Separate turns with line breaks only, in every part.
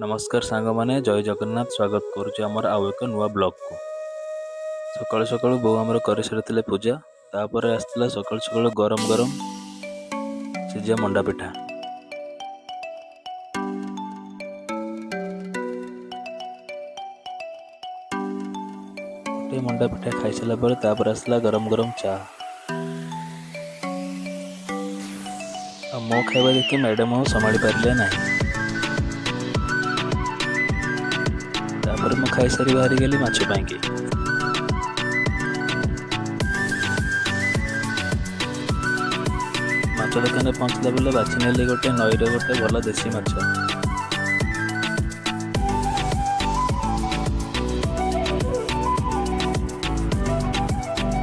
नमस्कार सांग मैंने जय जगन्नाथ स्वागत करुचे आमर आउ एक नुआ ब्लॉग को। सकाळु सकाळु बो आमर कर सारी पूजा तापर आसला सकाळु सकाळु गरम गरम सिझा मंडा पिठा। गोटे मंडा पिठा खाई सारा पर तापर आसला गरम गरम चा। मो खाଇବା देखि मैडम और संभाली पारे ना। तापर मु खाई सारी बाहरी गली माछ पाई। माछ दुकान पहुँचला बेले बाछि नेली गोटे नई गोटे भल देसी माछ।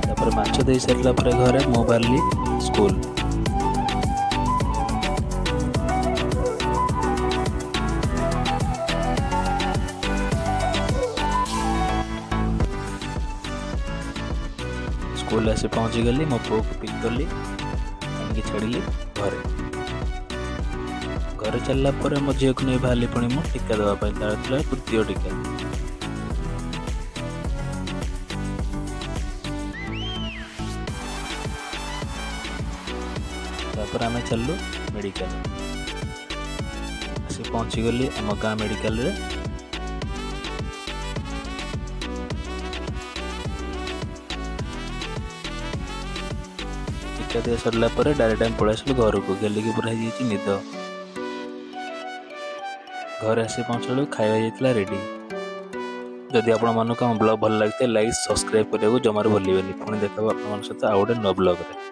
तापर माछ दे सारा पर घरे मु बाहरली स्कूल। स्कूल आसी पहुँची गली मो पु को पिक कली छाड़ी घरे। घर चलला पर मो झील को नहीं बाहरी पुणी मो टीका देवाई तार तृतीय टीका। तापर आम चलू मेडिकल आसी पहुँची गली आम गाँ मेडिकल रे। टीका दे सरला डायरेक्ट टाइम पलि आसलु घर को गेलिकी पूरा हो निद। घर आसी पहुँचलु खाଇବା जाइतला रेडी। जदि आपण मानक हम ब्लॉग भल लगते लाइक सब्सक्राइब करने को जमार भूलिबेनी। पुणी देखा आपण सहित आउ गोटे नुआ ब्लॉग रे।